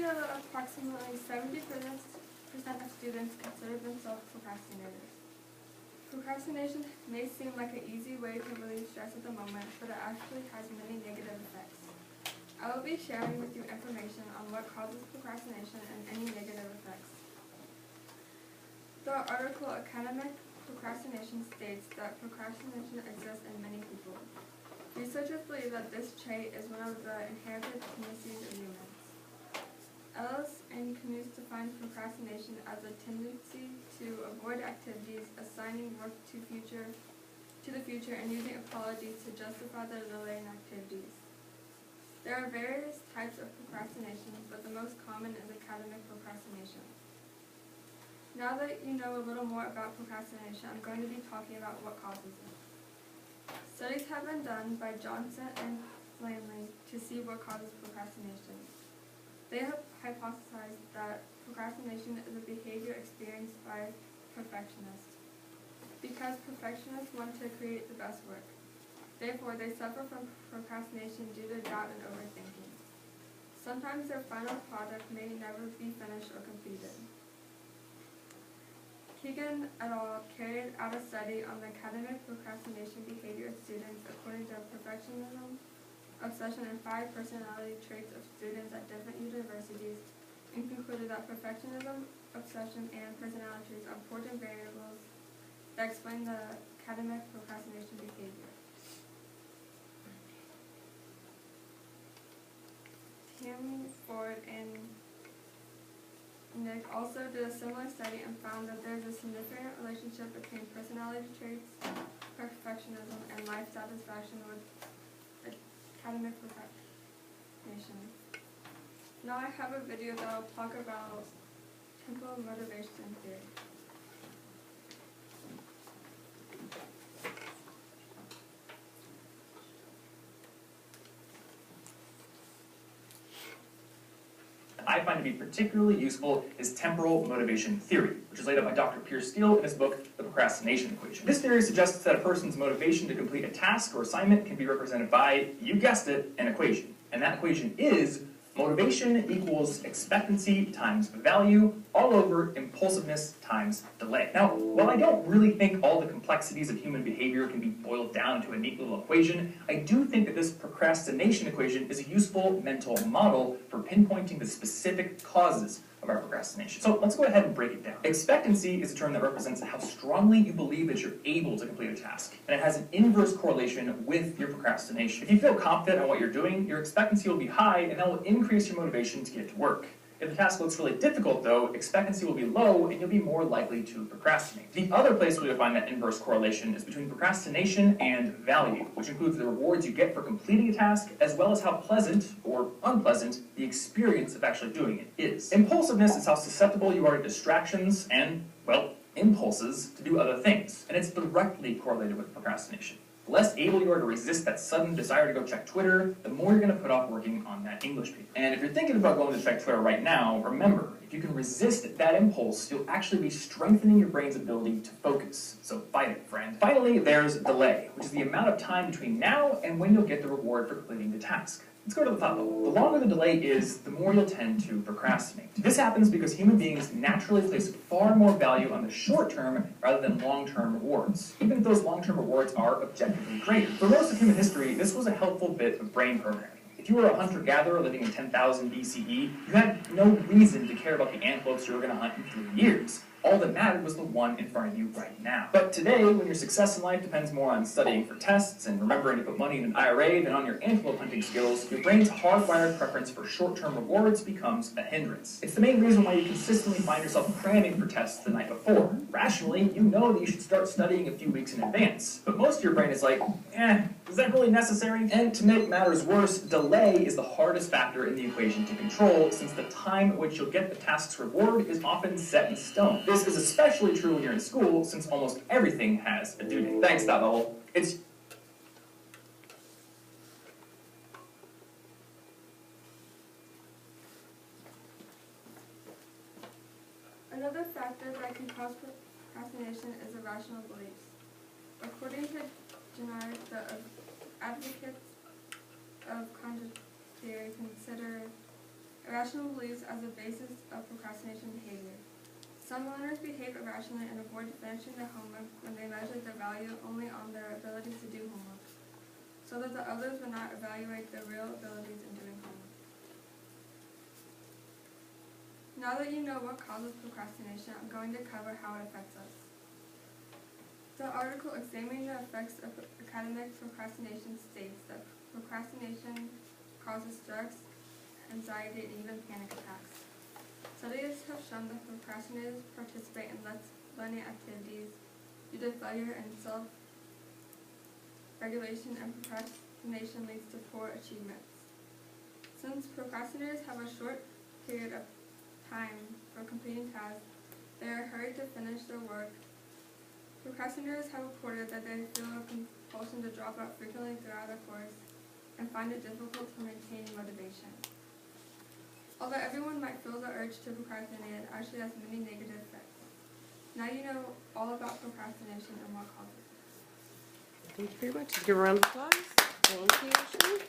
approximately 70% of students consider themselves procrastinators. Procrastination may seem like an easy way to relieve stress at the moment, but it actually has many negative effects. I will be sharing with you information on what causes procrastination and any negative effects. The article Academic Procrastination states that procrastination exists in many people. Researchers believe that this trait is one of the inherited tendencies of humans. Ellis and Knus defined procrastination as a tendency to avoid activities, assigning work to the future, and using apologies to justify the delay in activities. There are various types of procrastination, but the most common is academic procrastination. Now that you know a little more about procrastination, I'm going to be talking about what causes it. Studies have been done by Johnson and Flanley to see what causes procrastination. They have hypothesized that procrastination is a behavior experienced by perfectionists, because perfectionists want to create the best work. Therefore, they suffer from procrastination due to doubt and overthinking. Sometimes their final project may never be finished or completed. Keegan et al. Carried out a study on the academic procrastination behavior of students according to perfectionism, obsession, and 5 personality traits of students at different universities, and concluded that perfectionism, obsession, and personality traits are important variables that explain the academic procrastination behavior. Tim Ford and Nick also did a similar study and found that there is a significant relationship between personality traits, perfectionism, and life satisfaction with academic procrastination. Now I have a video that will talk about temporal motivation theory. I find to be particularly useful is temporal motivation theory, which is laid out by Dr. Pierce Steele in his book, The Procrastination Equation. This theory suggests that a person's motivation to complete a task or assignment can be represented by, you guessed it, an equation. And that equation is motivation equals expectancy times value all over impulsiveness times delay. Now, while I don't really think all the complexities of human behavior can be boiled down to a neat little equation, I do think that this procrastination equation is a useful mental model for pinpointing the specific causes of our procrastination. So let's go ahead and break it down. Expectancy is a term that represents how strongly you believe that you're able to complete a task, and it has an inverse correlation with your procrastination. If you feel confident on what you're doing, your expectancy will be high, and that will increase your motivation to get to work. If the task looks really difficult, though, expectancy will be low, and you'll be more likely to procrastinate. The other place where you'll find that inverse correlation is between procrastination and value, which includes the rewards you get for completing a task, as well as how pleasant or unpleasant the experience of actually doing it is. Impulsiveness is how susceptible you are to distractions and, well, impulses to do other things, and it's directly correlated with procrastination. The less able you are to resist that sudden desire to go check Twitter, the more you're going to put off working on that English paper. And if you're thinking about going to check Twitter right now, remember, if you can resist that impulse, you'll actually be strengthening your brain's ability to focus. So fight it, friend. Finally, there's delay, which is the amount of time between now and when you'll get the reward for completing the task. Let's go to the thought bubble. The longer the delay is, the more you'll tend to procrastinate. This happens because human beings naturally place far more value on the short term rather than long-term rewards, even if those long-term rewards are objectively greater. For most of human history, this was a helpful bit of brain programming. If you were a hunter-gatherer living in 10,000 BCE, you had no reason to care about the antelopes you were going to hunt in 3 years. All that mattered was the one in front of you right now. But today, when your success in life depends more on studying for tests and remembering to put money in an IRA than on your antelope hunting skills, your brain's hardwired preference for short-term rewards becomes a hindrance. It's the main reason why you consistently find yourself cramming for tests the night before. Rationally, you know that you should start studying a few weeks in advance, but most of your brain is like, is that really necessary? And to make matters worse, delay is the hardest factor in the equation to control, since the time at which you'll get the task's reward is often set in stone. This is especially true when you're in school, since almost everything has a due date. Thanks, Thought Bubble. Another factor that can cause procrastination is irrational beliefs. According to Gennard, the advocates of conjugate theory consider Irrational beliefs as a basis of procrastination behavior. Some learners behave irrationally and avoid finishing their homework when they measure their value only on their abilities to do homework, so that the others will not evaluate their real abilities in doing homework. Now that you know what causes procrastination, I'm going to cover how it affects us. The article Examining the Effects of Academic Procrastination states that procrastination causes stress, anxiety, and even panic attacks. Studies have shown that procrastinators participate in less learning activities due to failure in self-regulation, and procrastination leads to poor achievements. Since procrastinators have a short period of time for completing tasks, they are hurried to finish their work. Procrastinators have reported that they feel a compulsion to drop out frequently throughout a course and find it difficult to maintain motivation. Although everyone might feel the urge to procrastinate, it actually has many negative effects. Now you know all about procrastination and what causes it. Thank you very much. Give a round of applause. Thank you, Ashlynn.